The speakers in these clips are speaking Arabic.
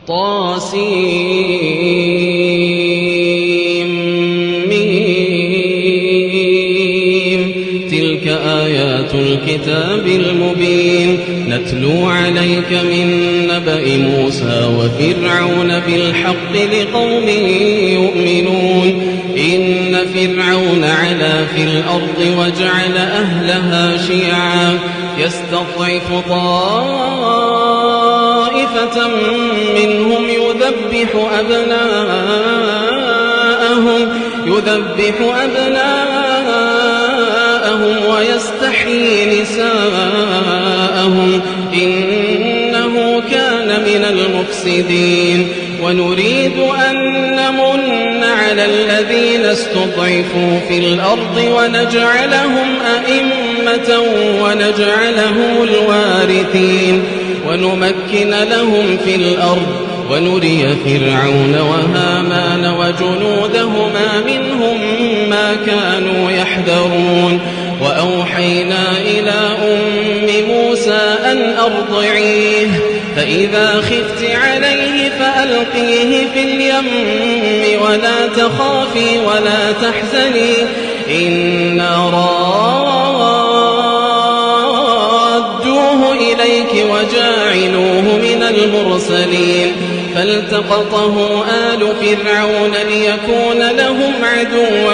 طاسيم تلك آيات الكتاب المبين نتلو عليك من نبأ موسى وفرعون بالحق لقوم يؤمنون إن فرعون علا في الأرض وجعل أهلها شيعا يستضعف طائفة منهم يذبح أبناءهم ويستحيي نساءهم إنه كان من المفسدين ونريد أن نمن على الذين استضعفوا في الأرض ونجعلهم أئمة ونجعلهم الوارثين ونمكن لهم في الأرض ونري فرعون وهامان وجنودهما منهم ما كانوا يحذرون وأوحينا إلى أم موسى أن أرضعيه فإذا خفت عليه فألقيه في اليم ولا تخافي ولا تحزني إنا رادوه إليك وجاعلوه من المرسلين فالتقطه آل فرعون ليكون لهم عدوا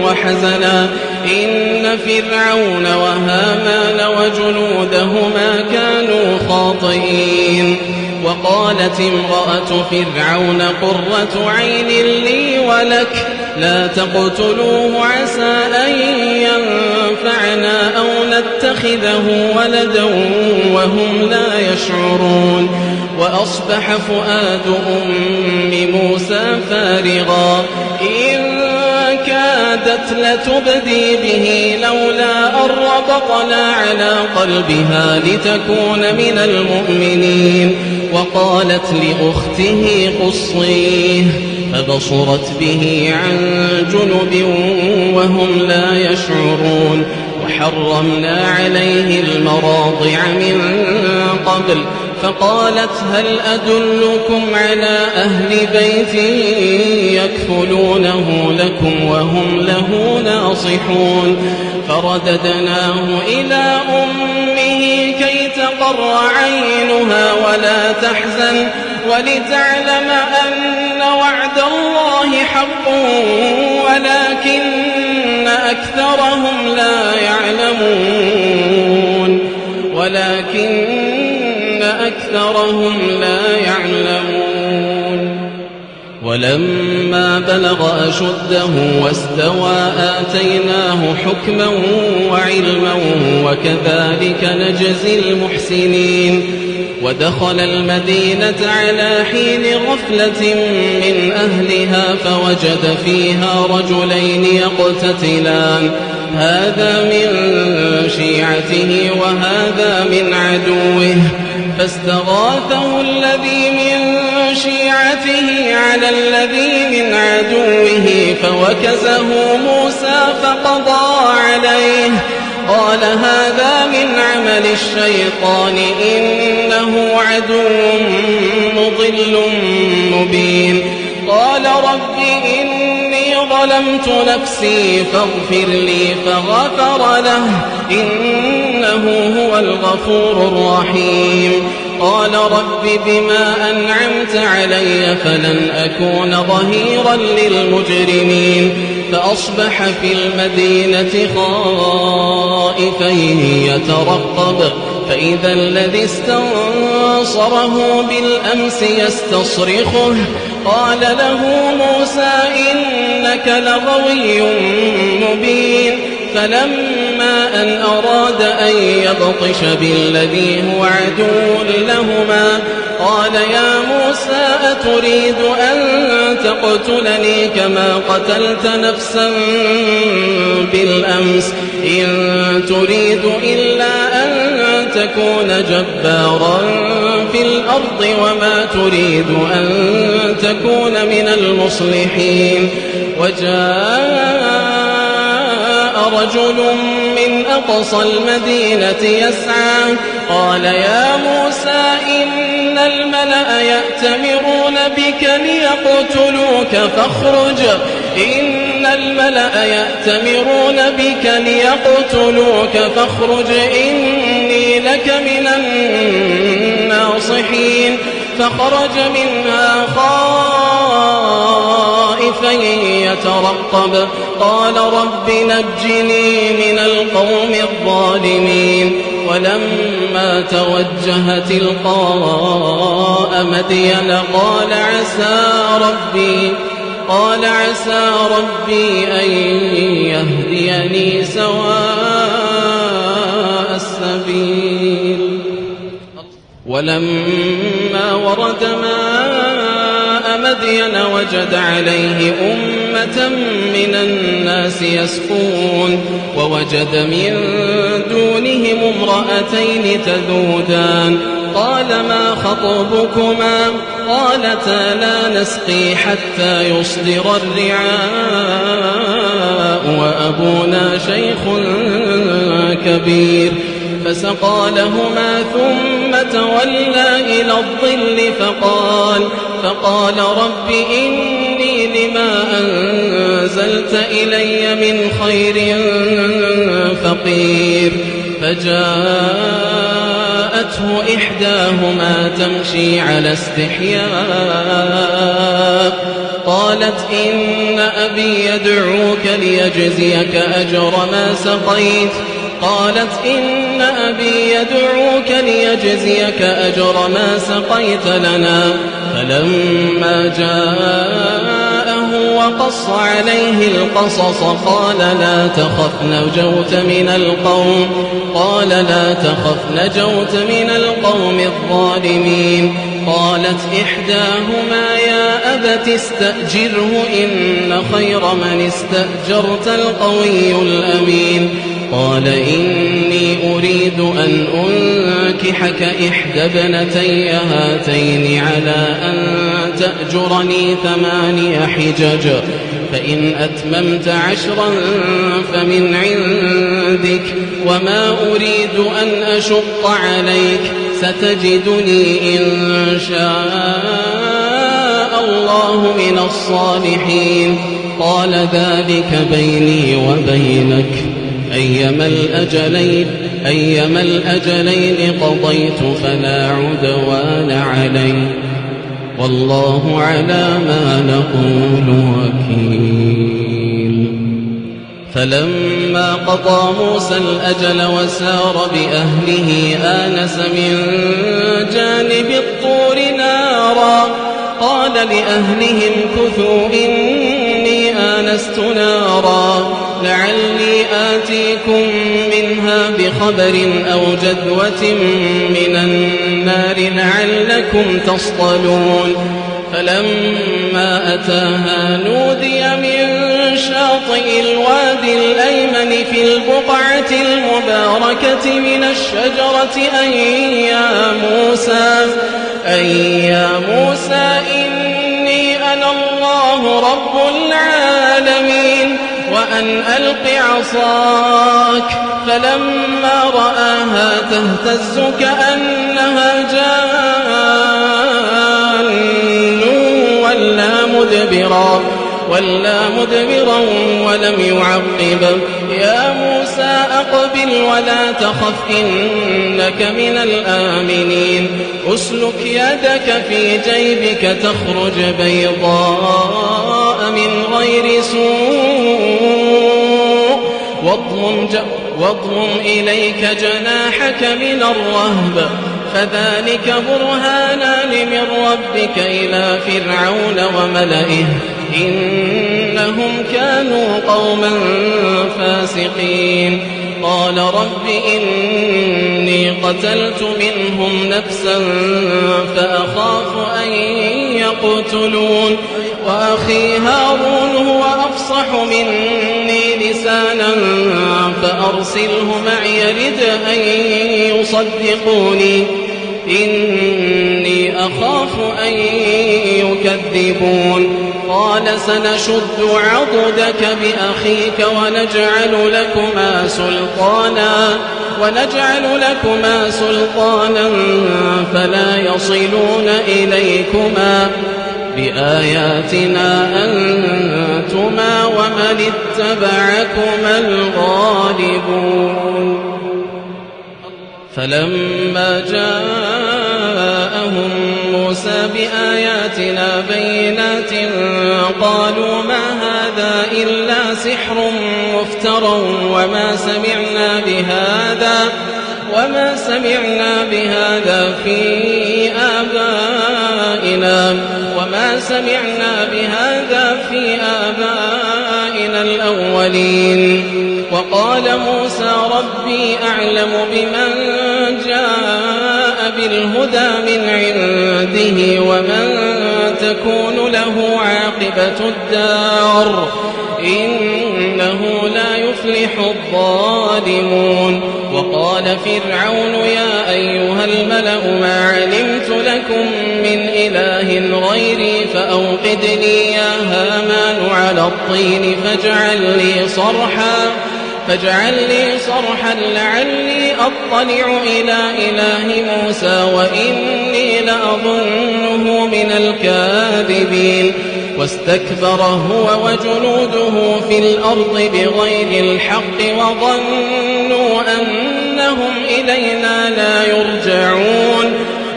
وحزنا إن فرعون وهامان وجنودهما كانوا خاطئين وقالت امرأة فرعون قرة عين لي ولك لا تقتلوه عسى أن ينفعنا أو نتخذه ولدا وهم لا يشعرون وأصبح فؤاد أم موسى فارغا إن كادت لتبدي به لولا أن ربطنا على قلبها لتكون من المؤمنين وقالت لأخته قصيه فبصرت به عن جنب وهم لا يشعرون وحرمنا عليه المراضع من قبل فقالت هل أدلكم على أهل بيت يكفلونه لكم وهم له ناصحون فرددناه إلى أمه كي تقر عينها ولا تحزن ولتعلم أن وعد الله حق ولكن أكثرهم لا يعلمون ولما بلغ أشده واستوى آتيناه حكما وعلما وكذلك نجزي المحسنين ودخل المدينة على حين غفلة من أهلها فوجد فيها رجلين يقتتلان هذا من شيعته وهذا من عدوه فاستغاثه الذي من شيعته على الذي من عدوه فوكزه موسى فقضى عليه قال هذا من عمل الشيطان إنه عدو مضل مبين قال رب إني ظلمت نفسي فاغفر لي فغفر له إنه هو الغفور الرحيم قال رب بما أنعمت علي فلن أكون ظهيرا للمجرمين فأصبح في المدينة خائفا يترقب فإذا الذي استنصره بالأمس يستصرخه قال له موسى إنك لغوي مبين فلما أن أراد أن يبطش بالذي هو عدو لهما قال يا موسى أتريد أن تقتلني كما قتلت نفسا بالأمس إن تريد إلا أن تكون جبارا في الأرض وما تريد أن تكون من المصلحين وجاء رجل من أقصى المدينة يسعى قال يا موسى إن الملأ يأتمرون بك ليقتلوك فاخرج إني لك من الناصحين فخرج منها خائفا يترقب قال رب نجني من القوم الظالمين ولما توجه تلقاء مدين قال عسى ربي أن يهديني سواء السبيل ولما ورد ماء مدين وجد عليه أمة من الناس يسقون ووجد من دونهم امرأتين تذودان قال ما خطبكما قالتا لا نسقي حتى يصدر الرعاء وأبونا شيخ كبير فسقى لهما ثم تولى إلى الظل فقال رب إني لما أنزلت إلي من خير فقير فجاءته إحداهما تمشي على استحياء قالت إن أبي يدعوك ليجزيك أجر ما سقيت لنا فلما جاءه وقص عليه القصص قال لا تخف نجوت من القوم الظالمين قالت إحداهما يا أبت استأجره إن خير من استأجرت القوي الأمين قال إني أريد أن أنكحك إحدى ابنتي هاتين على أن تأجرني 8 حجج فإن أتممت 10 فمن عندك وما أريد أن أشق عليك ستجدني إن شاء الله من الصالحين قال ذلك بيني وبينك أيما الأجلين قضيت فلا عدوان علي والله على ما نقول وكيل فلما قضى موسى الأجل وسار بأهله آنس من جانب الطور نارا قال لأهلهم كثوا إني آنست نارا لعلي آتيكم منها بخبر أو جذوة من النار لعلكم تصطلون فلما أتاها نودي من شاطئ الوادي الأيمن في البقعة المباركة من الشجرة أي يا موسى إني أنا الله رب العالمين وأن ألق عصاك فلما رآها تهتز كأنها جان ولا مدبرا ولم يعقب يا موسى أقبل ولا تخف إنك من الآمنين أسلك يدك في جيبك تخرج بيضاء من غير سوء واضمم إليك جناحك من الرهب فذلك برهانان من ربك إلى فرعون وملئه إنهم كانوا قوما فاسقين قال رب إني قتلت منهم نفسا فأخاف أن يقتلون وأخي هارون هو أفصح مني لسانا فأرسله معي رد أن يصدقوني إني أخاف أن يكذبون قال قال سنشد عضدك بأخيك ونجعل لكما سلطانا فلا يصلون إليكما بآياتنا أنتما ومن اتبعكما الغالبون. فلما جاءهم موسى بآياتنا بينات قالوا ما هذا إلا سحر مفترى وما سمعنا بهذا في آبائنا الأولين. وقال موسى ربي أعلم بمن جاء بالهدى من عنده ومن تكون له عاقبة الدار إنه لا يفلح الظالمون. وقال فرعون يا أيها الملأ ما علمت لكم من إله غيري فأوقد لي يا هامان على الطين فاجعل لي صرحا لعلي أطلع إلى إله موسى وإني لأظنه من الكاذبين. واستكبر هو وجنوده في الأرض بغير الحق وظنوا أنهم إلينا لا يرجعون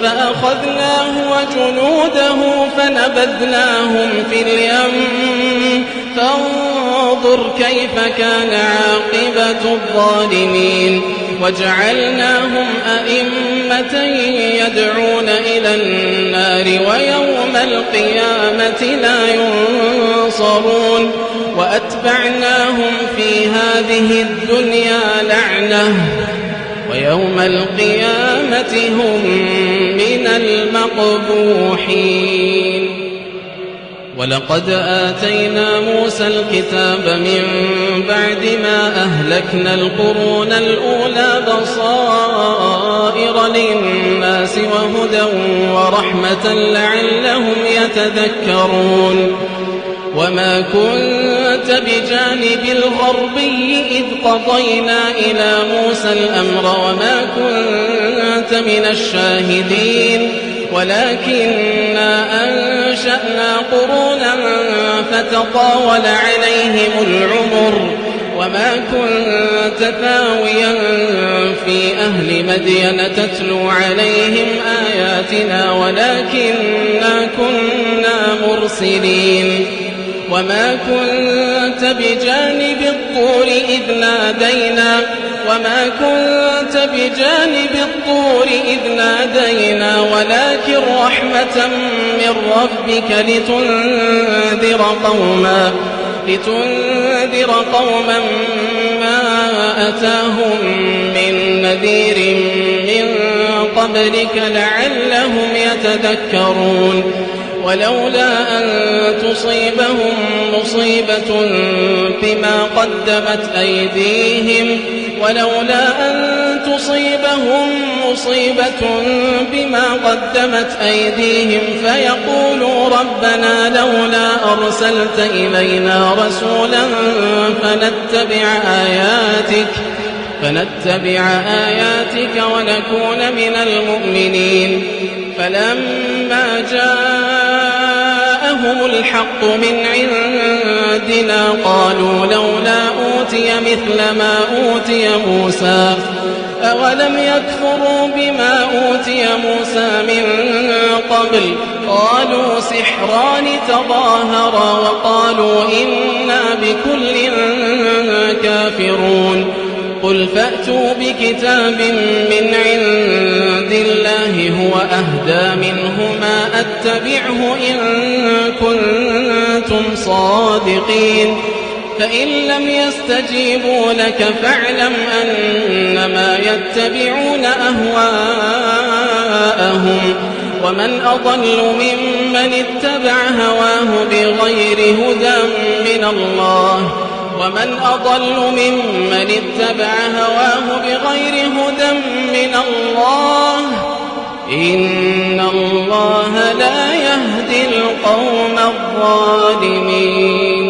فأخذناه وجنوده فنبذناهم في اليم فانظر كيف كان عاقبة الظالمين. وجعلناهم أئمة يدعون إلى النار ويوم القيامة لا ينصرون. وأتبعناهم في هذه الدنيا لعنة ويوم القيامة هم من المقبوحين. ولقد آتينا موسى الكتاب من بعد ما أهلكنا القرون الأولى بصائر للناس وهدى ورحمة لعلهم يتذكرون. وما كنت بجانب الغربي إذ قضينا إلى موسى الأمر وما كنت من الشاهدين ولكننا أنشأنا قرونا فتطاول عليهم العمر وما كنت ثاويا في أهل مدين تتلو عليهم آياتنا ولكننا كنا مرسلين. وما كنت بجانب الطور إذ نادينا ولكن رحمة من ربك لتنذر قوما ما أتاهم من نذير من قبلك لعلهم يتذكرون. ولولا أن تصيبهم مصيبة بما قدمت أيديهم فيقولوا ربنا لولا أرسلت إلينا رسولا فنتبع آياتك ونكون من المؤمنين. فلما جاءهم الحق من عندنا قالوا لولا أوتي مثل ما أوتي موسى أولم يكفروا بما أوتي موسى من قبل قالوا سحران تظاهرا وقالوا إنا بكل كافرون. قل فأتوا بكتاب من عند الله هو أهدى منهما أتبعه إن كنتم صادقين. فإن لم يستجيبوا لك فاعلم أنما يتبعون أهواءهم ومن أضل ممن اتبع هواه بغير هدى من الله إن الله لا يهدي القوم الظالمين.